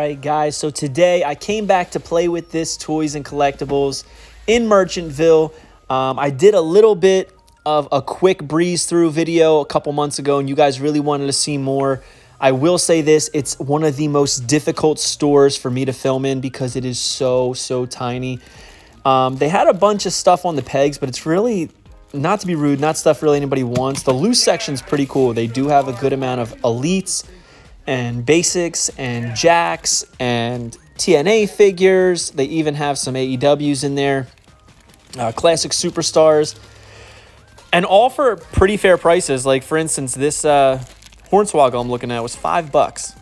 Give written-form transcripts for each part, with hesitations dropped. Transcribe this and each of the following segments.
Alright guys, so today I came back to play with this Toys and Collectibles in Merchantville. I did a little bit of a quick breeze through video a couple months ago and you guys really wanted to see more. I will say this, it's one of the most difficult stores for me to film in because it is so tiny. They had a bunch of stuff on the pegs, but it's really, not to be rude, not stuff really anybody wants. The loose section's pretty cool. They do have a good amount of elites and basics and jacks and TNA figures. They even have some AEWs in there, classic superstars, and all for pretty fair prices. Like for instance, this Hornswoggle I'm looking at was $5.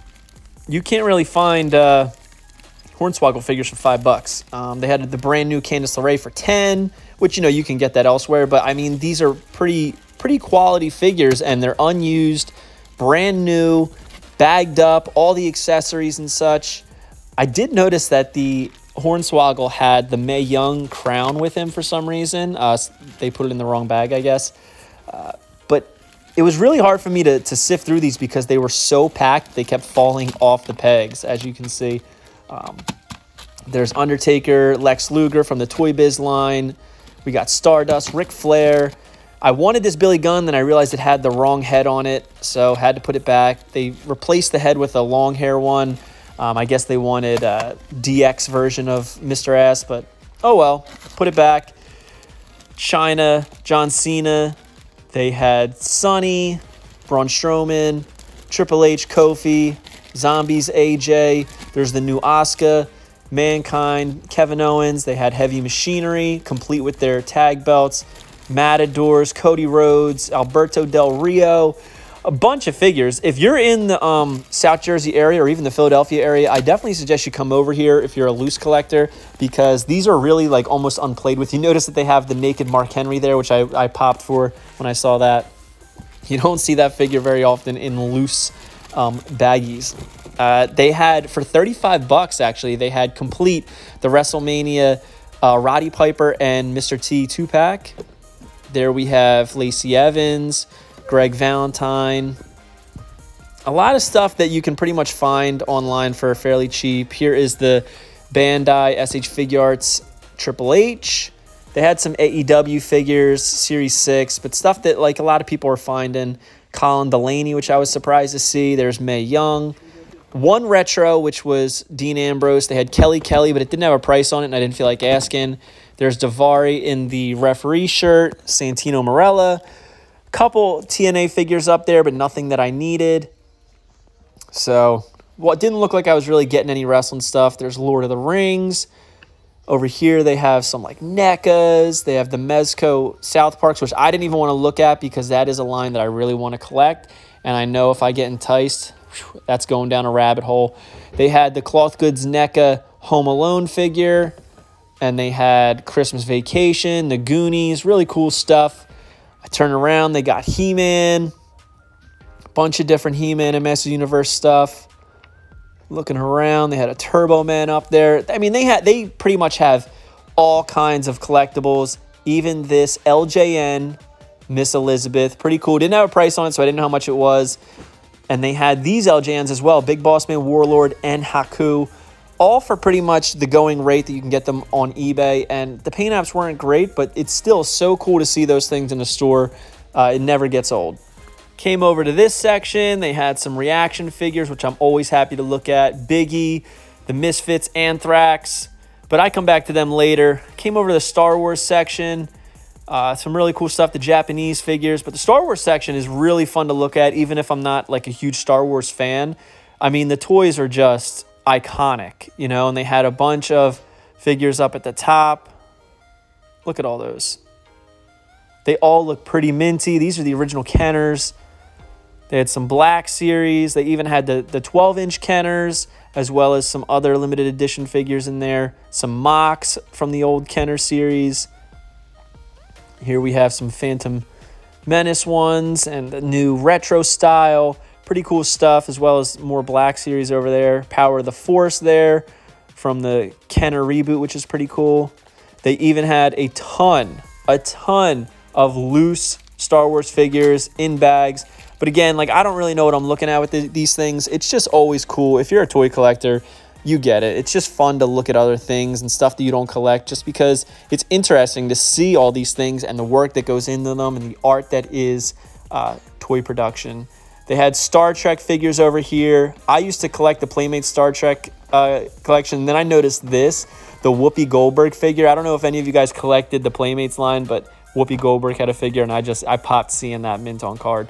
You can't really find Hornswoggle figures for $5. They had the brand new Candice LeRae for $10, which you can get that elsewhere. But I mean, these are pretty quality figures, and they're unused, brand new, bagged up, all the accessories and such. I did notice that the Hornswoggle had the Mae Young crown with him for some reason. They put it in the wrong bag, I guess. But it was really hard for me to sift through these because they were so packed. They kept falling off the pegs, as you can see. There's Undertaker Lex Luger from the Toy Biz line. We got Stardust, Ric Flair. I wanted this Billy Gunn, then I realized it had the wrong head on it, so had to put it back. They replaced the head with a long hair one. I guess they wanted a DX version of Mr. Ass, but oh well, put it back. China, John Cena. They had Sonny, Braun Strowman, Triple H, Kofi, Zombies, AJ. There's the new Asuka, Mankind, Kevin Owens. They had Heavy Machinery, complete with their tag belts. Matadors, Cody Rhodes, Alberto Del Rio, a bunch of figures. If you're in the South Jersey area or even the Philadelphia area, I definitely suggest you come over here if you're a loose collector, because these are really like almost unplayed with. You notice that they have the naked Mark Henry there, which I popped for when I saw that. You don't see that figure very often in loose baggies. They had, for $35 actually, they had complete the WrestleMania Roddy Piper and Mr. T 2-pack. There we have Lacey Evans, Greg Valentine. A lot of stuff that you can pretty much find online for fairly cheap. Here is the Bandai SH Figuarts Triple H. They had some AEW figures, Series 6, but stuff that like a lot of people are finding. Colin Delaney, which I was surprised to see. There's Mae Young. One retro, which was Dean Ambrose. They had Kelly, but it didn't have a price on it, and I didn't feel like asking. There's Davari in the referee shirt, Santino Marella. Couple TNA figures up there, but nothing that I needed. So, well, it didn't look like I was really getting any wrestling stuff. There's Lord of the Rings. Over here, they have some like NECAs. They have the Mezco South Parks, which I didn't even want to look at because that is a line that I really want to collect. And I know if I get enticed, that's going down a rabbit hole. They had the Cloth Goods NECA Home Alone figure. And they had Christmas Vacation, the Goonies, really cool stuff. I turn around, they got He-Man, a bunch of different He-Man and Master Universe stuff. Looking around, they had a Turbo Man up there. I mean, they pretty much have all kinds of collectibles. Even this LJN Miss Elizabeth, pretty cool. Didn't have a price on it, so I didn't know how much it was. And they had these LJNs as well, Big Boss Man, Warlord, and Haku. All for pretty much the going rate that you can get them on eBay. And the paint apps weren't great, but it's still so cool to see those things in the store. It never gets old. Came over to this section. They had some reaction figures, which I'm always happy to look at. Biggie, the Misfits, Anthrax. But I come back to them later. Came over to the Star Wars section. Some really cool stuff, the Japanese figures. But the Star Wars section is really fun to look at, even if I'm not like a huge Star Wars fan. I mean, the toys are just iconic, and they had a bunch of figures up at the top. Look at all those. They all look pretty minty. These are the original Kenners. They had some Black Series. They even had the 12-inch Kenners, as well as some other limited edition figures in there. Some Mox from the old Kenner series. Here we have some Phantom Menace ones and the new retro style. Pretty cool stuff, as well as more Black Series over there. Power of the Force there from the Kenner reboot, which is pretty cool. They even had a ton of loose Star Wars figures in bags. But again, like, I don't really know what I'm looking at with these things. It's just always cool. If you're a toy collector, you get it. It's just fun to look at other things and stuff that you don't collect, just because it's interesting to see all these things and the work that goes into them and the art that is toy production. They had Star Trek figures over here. I used to collect the Playmates Star Trek collection. Then I noticed this, the Whoopi Goldberg figure. I don't know if any of you guys collected the Playmates line, but Whoopi Goldberg had a figure, and I popped seeing that mint on card.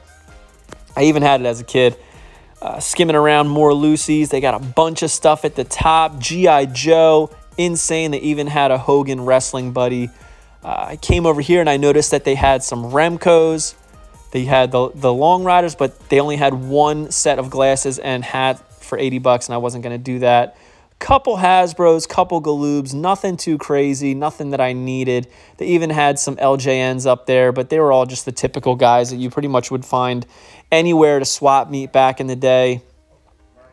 I even had it as a kid. Skimming around more Lucy's. They got a bunch of stuff at the top. G.I. Joe, insane. They even had a Hogan wrestling buddy. I came over here and I noticed that they had some Remcos. They had the Long Riders, but they only had one set of glasses and hat for $80, and I wasn't going to do that. Couple Hasbros, couple Galoobs, nothing too crazy, nothing that I needed. They even had some LJNs up there, but they were all just the typical guys that you pretty much would find anywhere to swap meet back in the day.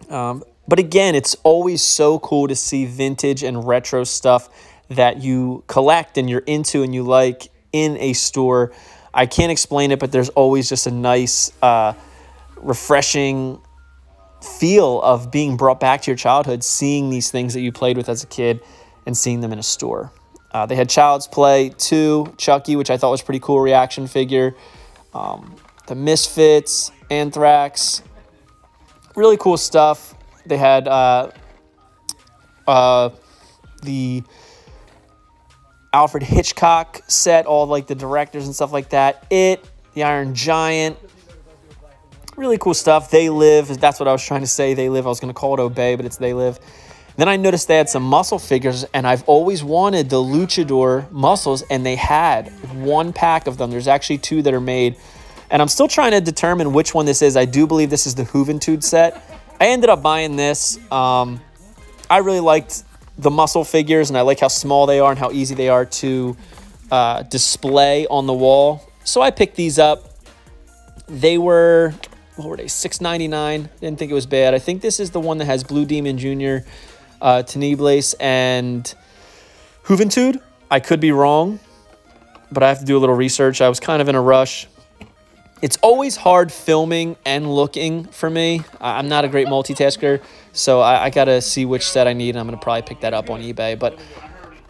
But again, it's always so cool to see vintage and retro stuff that you collect and you're into and you like in a store. I can't explain it, but there's always just a nice, refreshing feel of being brought back to your childhood, seeing these things that you played with as a kid and seeing them in a store. They had Child's Play 2, Chucky, which I thought was pretty cool reaction figure. The Misfits, Anthrax, really cool stuff. They had the Alfred Hitchcock set, all like the directors and stuff like that. The Iron Giant, really cool stuff. They Live, that's what I was trying to say. They Live. I was going to call it Obey, but it's They Live. Then I noticed they had some muscle figures, and I've always wanted the Luchador muscles, and they had one pack of them. There's actually 2 that are made, and I'm still trying to determine which one this is. I do believe this is the Juventud set. I ended up buying this. I really liked the muscle figures, and I like how small they are and how easy they are to display on the wall. So I picked these up. They were, what were they, $6.99. Didn't think it was bad. I think this is the one that has Blue Demon Jr., Tenibles, and Juventud. I could be wrong, but I have to do a little research. I was kind of in a rush. It's always hard filming and looking for me. I'm not a great multitasker, so I got to see which set I need, and I'm going to probably pick that up on eBay. But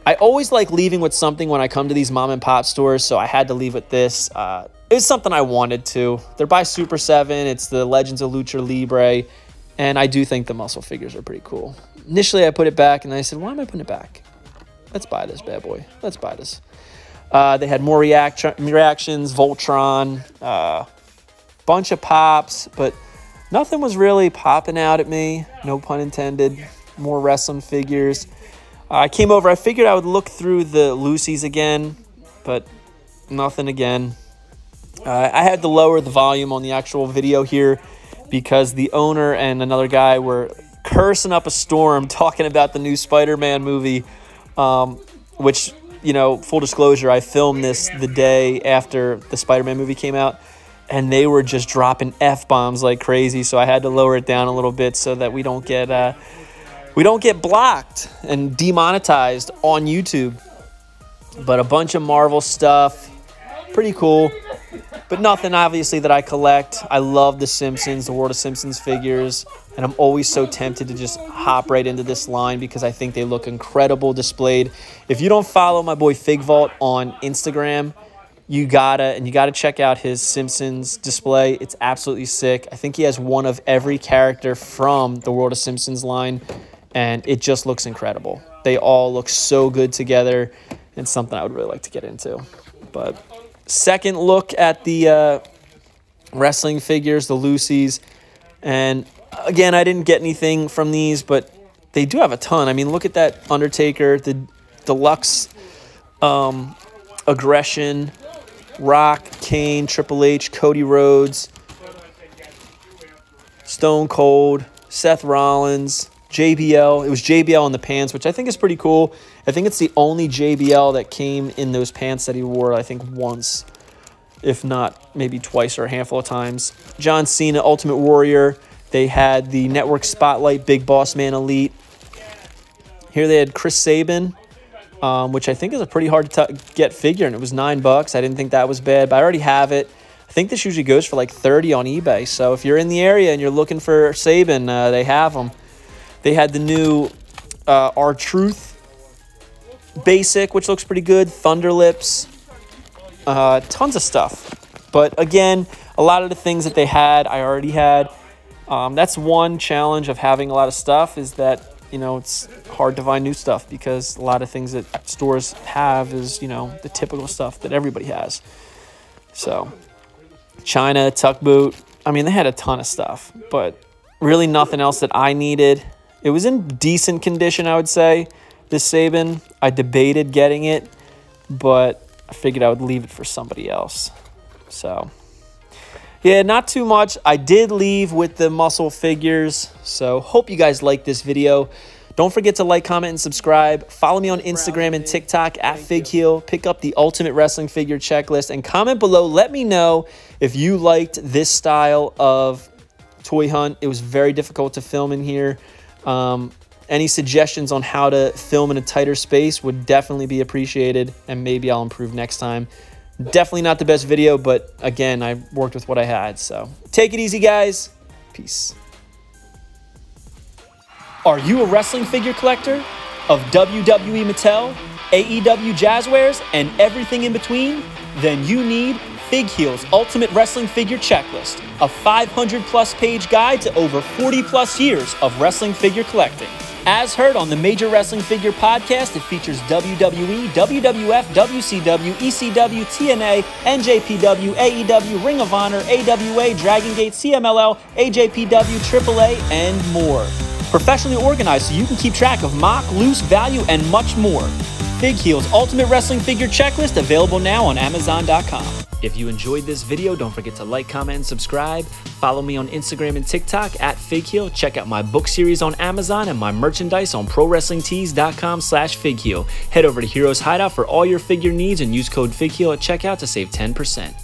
I always like leaving with something when I come to these mom and pop stores, so I had to leave with this. It was something I wanted to. They're by Super 7. It's the Legends of Lucha Libre, and I do think the muscle figures are pretty cool. Initially, I put it back, and I said, why am I putting it back? Let's buy this bad boy. Let's buy this. They had more reactions, Voltron, bunch of pops, but nothing was really popping out at me. No pun intended. More wrestling figures. I came over. I figured I would look through the Lucy's again, but nothing again. I had to lower the volume on the actual video here because the owner and another guy were cursing up a storm talking about the new Spider-Man movie, which, you know, full disclosure, I filmed this the day after the Spider-Man movie came out, and they were just dropping F-bombs like crazy, so I had to lower it down a little bit so that we don't get blocked and demonetized on YouTube. But a bunch of Marvel stuff, pretty cool, but nothing obviously that I collect. I love the Simpsons, the World of Simpsons figures, and I'm always so tempted to just hop right into this line because I think they look incredible displayed. If you don't follow my boy Fig Vault on Instagram, you gotta check out his Simpsons display. It's absolutely sick. I think he has one of every character from the World of Simpsons line, and it just looks incredible. They all look so good together, and something I would really like to get into. But second look at the wrestling figures, the Lucy's, and again, I didn't get anything from these, but they do have a ton. I mean, look at that Undertaker, the deluxe aggression, Rock, Kane, Triple H, Cody Rhodes, Stone Cold, Seth Rollins, JBL. It was JBL in the pants, which I think is pretty cool. I think it's the only JBL that came in those pants that he wore, I think, once, if not maybe twice or a handful of times. John Cena, Ultimate Warrior. They had the Network Spotlight, Big Boss Man Elite. Here they had Chris Sabin, which I think is a pretty hard to get figure, and it was $9. I didn't think that was bad, but I already have it. I think this usually goes for like $30 on eBay. So if you're in the area and you're looking for Sabin, they have them. They had the new R-Truth basic, which looks pretty good. Thunder Lips. Tons of stuff. But again, a lot of the things that they had, I already had. That's one challenge of having a lot of stuff, is that, you know, it's hard to find new stuff because a lot of things that stores have is, you know, the typical stuff that everybody has. So, China, Tuck Boot. I mean, they had a ton of stuff, but really nothing else that I needed. It was in decent condition, I would say, this Saban. I debated getting it, but I figured I would leave it for somebody else. So, yeah, not too much. I did leave with the muscle figures, so hope you guys like this video. Don't forget to like, comment, and subscribe. Follow me on Instagram and TikTok at FigHeel. Pick up the Ultimate Wrestling Figure Checklist and comment below. Let me know if you liked this style of toy hunt. It was very difficult to film in here. Any suggestions on how to film in a tighter space would definitely be appreciated, and maybe I'll improve next time. Definitely not the best video, but again, I worked with what I had. So take it easy, guys. Peace. Are you a wrestling figure collector of WWE Mattel, AEW Jazzwares, and everything in between? Then you need FigHeel's Ultimate Wrestling Figure Checklist, a 500-plus page guide to over 40-plus years of wrestling figure collecting. As heard on the Major Wrestling Figure podcast, it features WWE, WWF, WCW, ECW, TNA, NJPW, AEW, Ring of Honor, AWA, Dragon Gate, CMLL, AJPW, AAA, and more. Professionally organized so you can keep track of mock, loose, value, and much more. FigHeel's Ultimate Wrestling Figure Checklist, available now on Amazon.com. If you enjoyed this video, don't forget to like, comment, and subscribe. Follow me on Instagram and TikTok at FigHeel. Check out my book series on Amazon and my merchandise on ProWrestlingTees.com/FigHeel. Head over to Heroes Hideout for all your figure needs and use code FigHeel at checkout to save 10%.